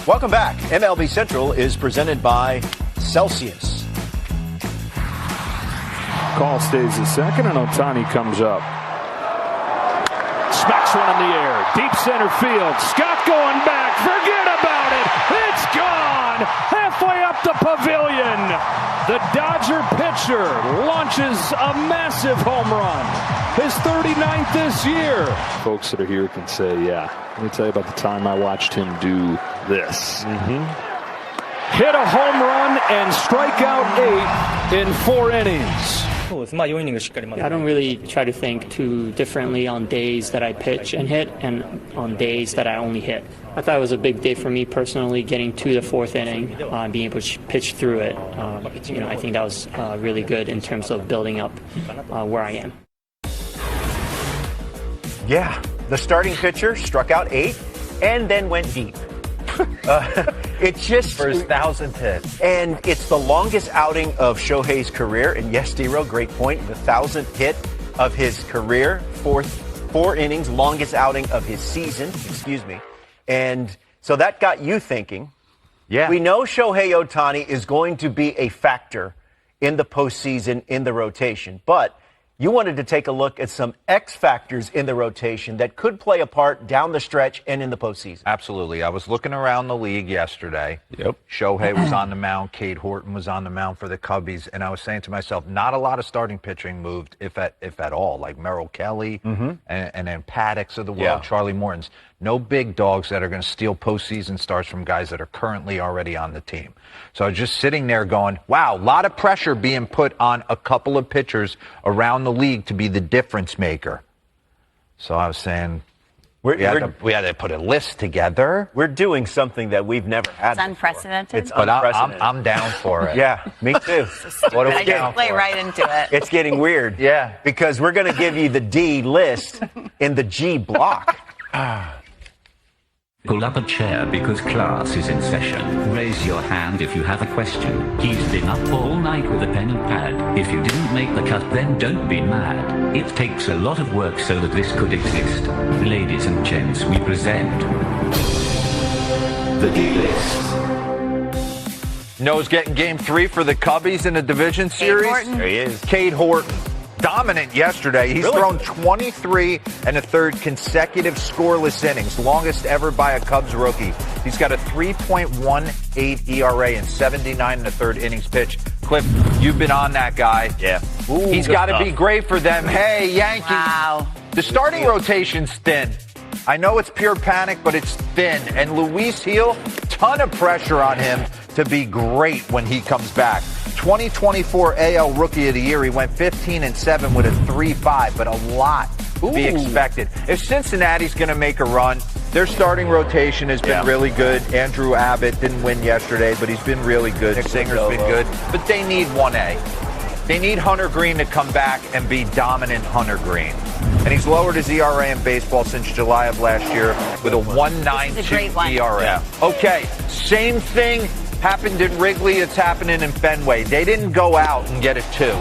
Welcome back. MLB Central is presented by Celsius. Call stays at second, and Ohtani comes up. Smacks one in the air. Deep center field. Scott going back. Forget about it. It's gone. Halfway up the pavilion. The Dodger pitcher launches a massive home run. His 39th this year. Folks that are here can say, yeah, let me tell you about the time I watched him do this. Hit a home run and strike out 8 in 4 innings. I don't really try to think too differently on days that I pitch and hit and on days that I only hit. I thought it was a big day for me personally, getting to the 4th inning, being able to pitch through it. I think that was really good in terms of building up where I am. Yeah, the starting pitcher struck out 8 and then went deep. It's just for his 1,000th hit. And it's the longest outing of Shohei's career. And yes, D-Row, great point. The 1,000th hit of his career, 4 innings, longest outing of his season, And so that got you thinking. Yeah. We know Shohei Ohtani is going to be a factor in the postseason in the rotation, but you wanted to take a look at some X factors in the rotation that could play a part down the stretch and in the postseason. Absolutely. I was looking around the league yesterday. Yep. Shohei was on the mound. Cade Horton was on the mound for the Cubbies. And I was saying to myself, not a lot of starting pitching moved, if at all, like Merrill Kelly and then Paddocks of the world, Charlie Morton's. No big dogs that are going to steal postseason starts from guys that are currently already on the team. So I was just sitting there going, wow, a lot of pressure being put on a couple of pitchers around the league to be the difference maker. So I was saying, we had to put a list together. We're doing something that we've never had It's unprecedented. It's But unprecedented. I'm down for it. Yeah, me too. What are we I down just play for? right into it. It's getting weird. Yeah. Because we're going to give you the D list in the G block. Pull up a chair because class is in session. Raise your hand if you have a question. He's been up all night with a pen and pad. If you didn't make the cut, then don't be mad. It takes a lot of work so that this could exist. Ladies and gents, we present the D-List. Knows getting game 3 for the Cubbies in the division series. Horton. There he is. Cade Horton. Dominant yesterday. He's thrown 23 1/3 consecutive scoreless innings, longest ever by a Cubs rookie. He's got a 3.18 ERA in 79 1/3 innings pitched. Cliff, you've been on that guy. Yeah. He's got to be great for them. Hey, Yankees. Wow. The starting rotation's thin. I know it's pure panic, but it's thin. And Luis Gil, ton of pressure on him to be great when he comes back. 2024 AL Rookie of the Year, he went 15-7 with a 3.5, but a lot to be expected. If Cincinnati's going to make a run, their starting rotation has been really good. Andrew Abbott didn't win yesterday, but he's been really good. Nick Singer's been good, but they need 1A. They need Hunter Green to come back and be dominant Hunter Green. And he's lowered his ERA in baseball since July of last year with a 1.92 ERA. Okay, same thing happened in Wrigley. It's happening in Fenway. They didn't go out and get a 2.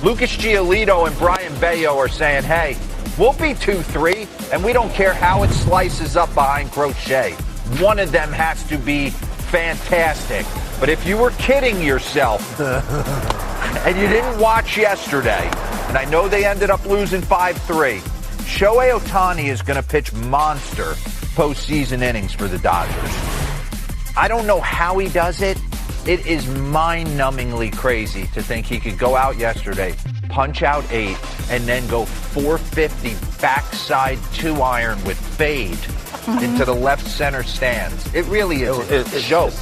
Lucas Giolito and Brian Bayo are saying, hey, we'll be 2-3, and we don't care how it slices up behind Crochet. One of them has to be fantastic. But if you were kidding yourself and you didn't watch yesterday, and I know they ended up losing 5-3, Shohei Ohtani is going to pitch monster postseason innings for the Dodgers. I don't know how he does it. It is mind-numbingly crazy to think he could go out yesterday, punch out 8, and then go 450 backside 2-iron with fade into the left center stands. It really is. It's a joke.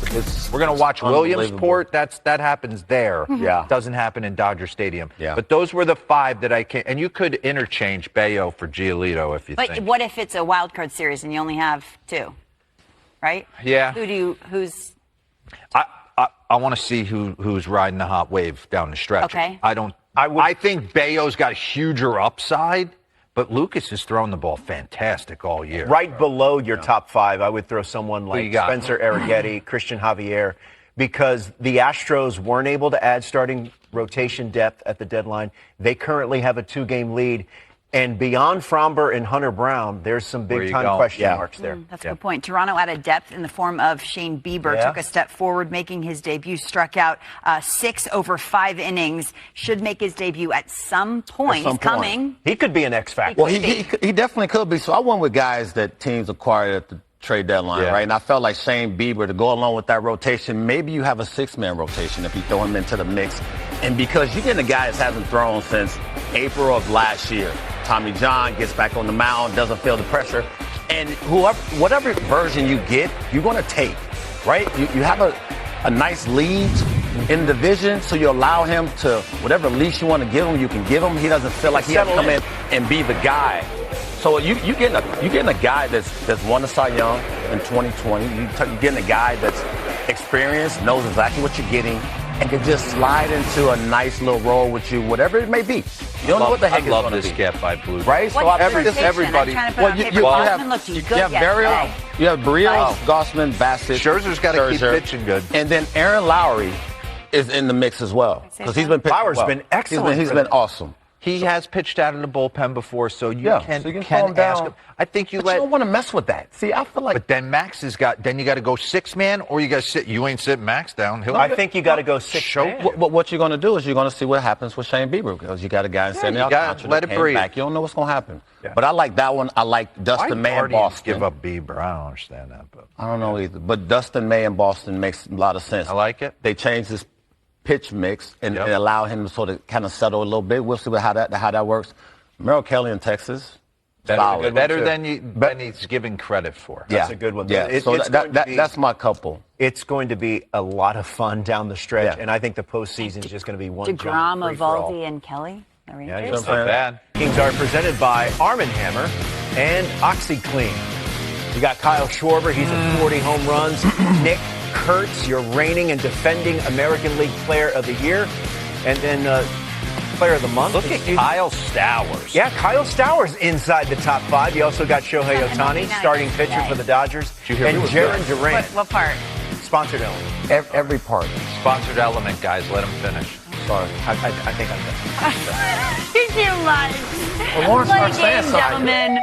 We're going to watch Williamsport. That happens there. Yeah. It doesn't happen in Dodger Stadium. Yeah. But those were the 5 that I can. And you could interchange Bayo for Giolito if you But think. what if it's a wild card series and you only have 2? Right? Yeah. Who's I want to see who's riding the hot wave down the stretch. Okay. I think Bayo's got a huger upside, but Lucas has thrown the ball fantastic all year. Right below your top 5, I would throw someone like you got? Spencer Arrighetti, Christian Javier, because the Astros weren't able to add starting rotation depth at the deadline. They currently have a 2-game lead. And beyond Fromber and Hunter Brown, there's some big-time question marks there. That's a good point. Toronto added depth in the form of Shane Bieber. Took a step forward, making his debut. Struck out 6 over 5 innings. Should make his debut at some point. He's coming. He could be an X factor. Well, he definitely could be. So I went with guys that teams acquired at the trade deadline, right? And I felt like Shane Bieber, to go along with that rotation, maybe you have a 6-man rotation if you throw him into the mix. And because you're getting a guy that hasn't thrown since April of last year. Tommy John gets back on the mound, doesn't feel the pressure. And whatever version you get, you're going to take, right? You have a nice lead in the division, so you allow him to, whatever leash you want to give him, you can give him. He doesn't feel like he has to come in and be the guy. So you're getting a guy that's won the Cy Young in 2020. You're getting a guy that's experienced, knows exactly what you're getting, and can just slide into a nice little role with you, whatever it may be. You don't know what the heck it's going to be. I love this get by Blue. Right? So everybody. You have Barrios, you have Barrios, Gossman, Bassett. Scherzer's got to keep pitching good. And then Aaron Lowry is in the mix as well, because he's been pitching Lowry's been excellent. He's been awesome. He has pitched out of the bullpen before, so you can calm ask down. him. I think you But you don't want to mess with that. See, I feel like. But then Max has got. Then you got to go 6-man, or you got to sit. You ain't sitting Max down. I think you got to go 6-man. What you're going to do is you're going to see what happens with Shane Bieber, because you got a guy sitting there. Let it breathe. Back. You don't know what's going to happen. Yeah. But I like that one. I like Dustin May in Boston. Give up Bieber. I don't understand that. But I don't know either. But Dustin May in Boston makes a lot of sense. I like it. They changed his pitch mix and allow him to sort of kind of settle a little bit. We'll see how that works. Merrill Kelly in Texas. Better than he's giving credit for. That's a good one. Yeah. So that's my couple. It's going to be a lot of fun down the stretch, and I think the postseason is just going to be one DeGrom, Eovaldi, and Kelly. Yeah, that's not bad. Kings are presented by Arm & Hammer and OxyClean. You got Kyle Schwarber. He's at 40 home runs. Nick Kurtz, your reigning and defending American League Player of the Year. And then Player of the Month. Look at Kyle Stowers. Yeah, Kyle Stowers inside the top 5. You also got Shohei Ohtani, starting pitcher for the Dodgers. And Jaron Durant. What part? Sponsored element. Every part. Sponsored element, guys. Let him finish. Sorry. I think I'm done. Too much. Well, Lawrence Play saying game, gentlemen.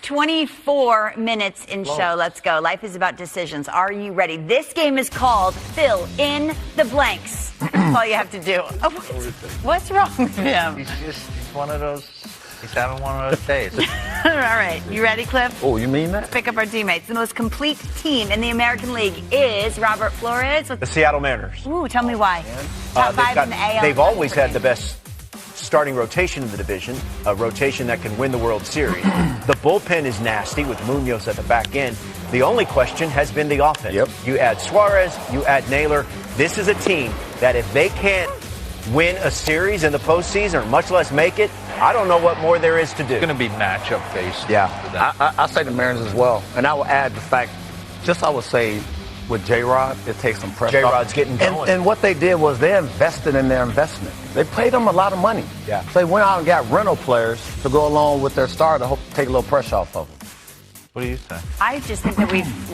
24 minutes in show. Let's go. Life is about decisions. Are you ready? This game is called Fill in the Blanks. That's all you have to do. Oh, what's wrong with him? He's one of those. He's having one of those days. All right. You ready, Cliff? Oh, you mean that? Let's pick up our teammates. The most complete team in the American League is Robert Flores. The Seattle Mariners. Ooh, tell me why. Top 5 in the AL. They've always had the best starting rotation in the division, a rotation that can win the World Series. The bullpen is nasty with Munoz at the back end. The only question has been the offense. Yep. You add Suarez, you add Naylor. This is a team that if they can't win a series in the postseason, or much less make it, I don't know what more there is to do. It's going to be matchup based. Yeah, I say the Mariners as well. And I will add the fact, I would say, with J-Rod, it takes some pressure. J-Rod's getting going. And what they did was they invested in their investment. They paid them a lot of money. Yeah. So they went out and got rental players to go along with their star to take a little pressure off of them. What do you think? I just think that we've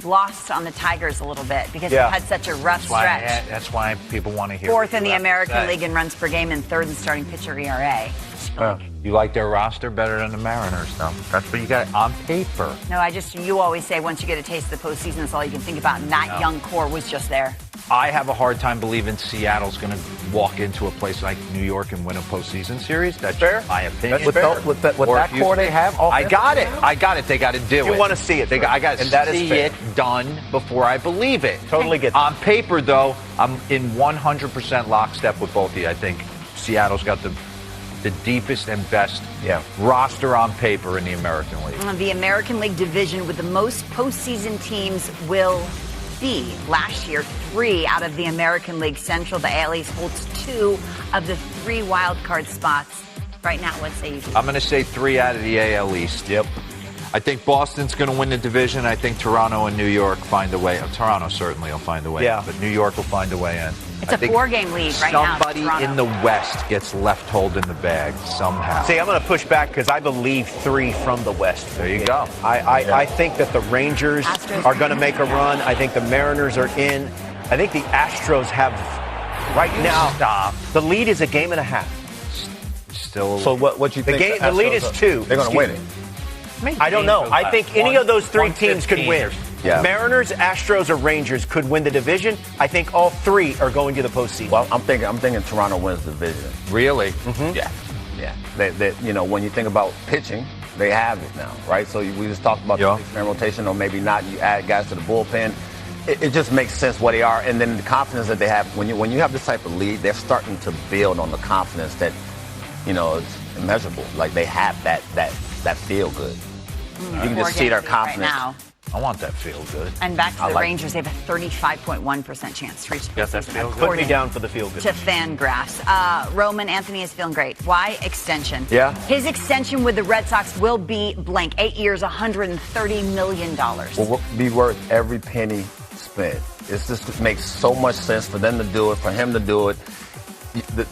lost on the Tigers a little bit because they've had such a rough stretch. That's why people want to hear. 4th in the American League in runs per game and 3rd in starting pitcher ERA. You like their roster better than the Mariners, though. That's what you got on paper. No, you always say once you get a taste of the postseason, that's all you can think about. And that young core was just there. I have a hard time believing Seattle's going to walk into a place like New York and win a postseason series. That's fair. My opinion. With that core they have, I got it. They got to do it. You want to see it. I got to see it done before I believe it. Totally get that. On paper, though, I'm in 100% lockstep with both of you. I think Seattle's got the deepest and best roster on paper in the American League. The American League division with the most postseason teams will be. Last year, 3 out of the American League Central. The AL East holds 2 of the 3 wild card spots. Right now, what say you? I'm going to say 3 out of the AL East. Yep. I think Boston's going to win the division. I think Toronto and New York find a way. Toronto certainly will find a way in, but New York will find a way in. It's a 4-game lead right now. Somebody in the West gets left holding the bag somehow. See, I'm going to push back because I believe 3 from the West. There you go. I think that the Rangers are going to make a run. I think the Mariners are in. I think the Astros have right now. Stop. The lead is a game and a half. still. So what you think? The lead is 2. They're going to win it. I don't know. I think any of those 3 teams could win. Yeah. Mariners, Astros, or Rangers could win the division. I think all 3 are going to the postseason. Well, I'm thinking Toronto wins the division. Really? Mm-hmm. Yeah. When you think about pitching, they have it now, right? So we just talked about the 6-man rotation, or maybe not. You add guys to the bullpen. It just makes sense what they are, and then the confidence that they have. When you have this type of lead, they're starting to build on the confidence that, it's immeasurable. Like they have that feel good. You can just see their confidence. Right now. I want that feel good. And back to the Rangers, they have a 35.1% chance to reach the Got that feel good? Put me down for the feel good. to Fangraphs. Roman Anthony is feeling great. Why? Extension. Yeah. His extension with the Red Sox will be blank. 8 years, $130 million. Will be worth every penny spent. It just makes so much sense for them to do it, for him to do it.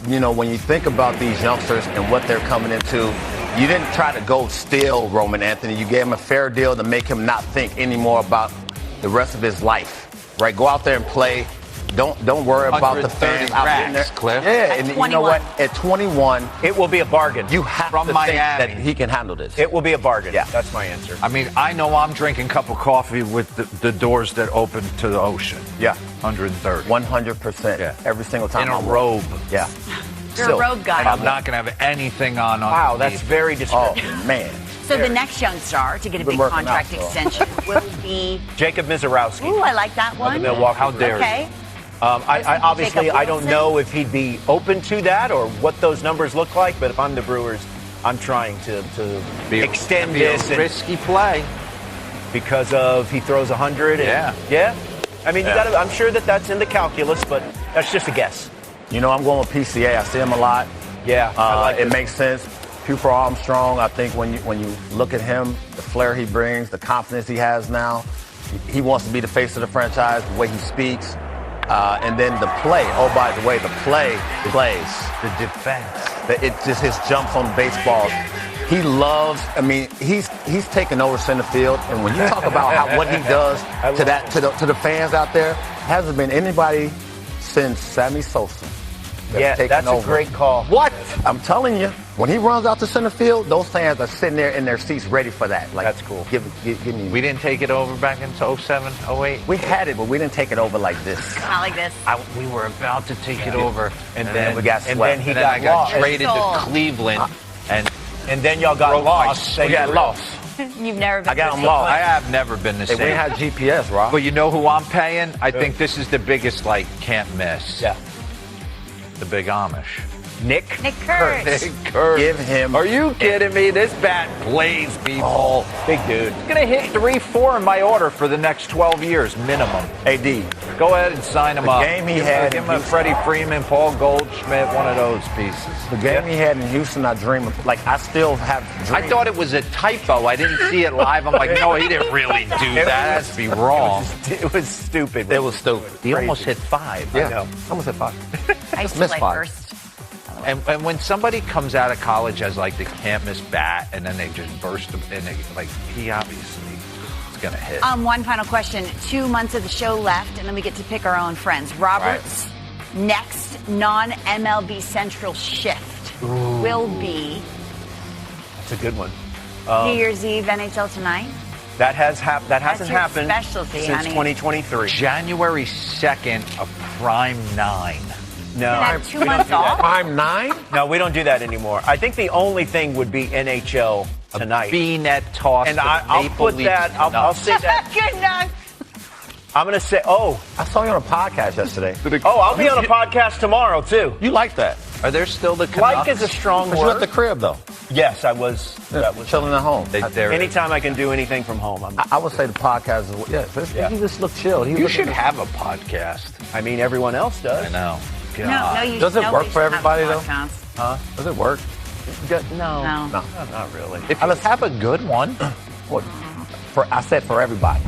When you think about these youngsters and what they're coming into, you didn't try to go steal Roman Anthony. You gave him a fair deal to make him not think anymore about the rest of his life. Right? Go out there and play. Don't worry about the fans out there. Cliff. Yeah, and you know what? At 21, it will be a bargain. You have to think that he can handle this. It will be a bargain. Yeah. That's my answer. I mean, I know I'm drinking a cup of coffee with the doors that open to the ocean. Yeah. 130. 100%. Yeah. Every single time. In a robe. Yeah. You're a robe guy. And I'm not going to have anything on. Wow, that's very descriptive. Oh, man. So the next young star to get a big contract extension will be Jacob Mizorowski. Ooh, I like that one. Of the Milwaukee How dare Okay. you? I obviously Jacob I don't Wilson? know if he'd be open to that or what those numbers look like, but if I'm the Brewers, I'm trying to extend this risky play because of he throws 100. Yeah. I mean, I'm sure that's in the calculus, but that's just a guess. I'm going with PCA. I see him a lot. Yeah, it makes sense. Cooper Armstrong, I think when you look at him, the flair he brings, the confidence he has now, he wants to be the face of the franchise, the way he speaks. And then the play. Oh, by the way, the plays. The defense. It just his jumps on baseballs. He loves. I mean, he's taken over center field. And when you talk about what he does to the fans out there, hasn't been anybody since Sammy Sosa. That's a great call. What? I'm telling you, when he runs out to center field, those fans are sitting there in their seats ready for that. Like, that's cool. Give me. We didn't take it over back in 07, 08? We had it, but we didn't take it over like this. Not like this. We were about to take it over, and then we got swept. And then he got lost. Traded to Cleveland, and then y'all got lost. We got lost. You've never been. I got them lost. I have never been the same. We had GPS, Rob. But you know who I'm paying? I think this is the biggest, can't miss. Yeah. The big Amish. Nick Kurtz. Nick Kurtz. Give him. Are you kidding me? This bat plays people. Oh, big dude. He's going to hit 3-4 in my order for the next 12 years minimum. AD. Go ahead and sign him up. Game he had. Give him a Freddie Freeman, Paul Goldschmidt, one of those pieces. The game he had in Houston, I dream of. I still have dreams. I thought it was a typo. I didn't see it live. I'm like, no, he didn't really do that. That has to be wrong. It was stupid. It was stupid. He almost hit 5. Yeah. I know. Almost hit 5. I used to missed play 5. first. And when somebody comes out of college as the can't miss bat, and then they just burst them, and he obviously is going to hit. One final question. 2 months of the show left, and then we get to pick our own friends. Robert's next non-MLB Central shift will be That's a good one. New Year's Eve NHL tonight. That hasn't That's your happened specialty, since honey. 2023. January 2nd, a prime 9. No, You have 2 months off. Prime 9? no, we don't do that anymore. I think the only thing would be NHL tonight. B-net toss. And with I'll Maple put Leafs that. I'll say that. Good enough. I'm going to say. Oh, I saw you on a podcast yesterday. I'll be on a podcast tomorrow too. You like that? Are there still the Like Canucks? is a strong But you at word. the crib, though. Yes, I was. That was Chilling at home. anytime I can do anything from home. I would say the podcast is. He just looked chill. You should have a podcast. I mean, everyone else does. I know. No, you Does it nobody work for should have everybody, a though? podcast. Does it work? No. Not really. If you have a good one. I said for everybody.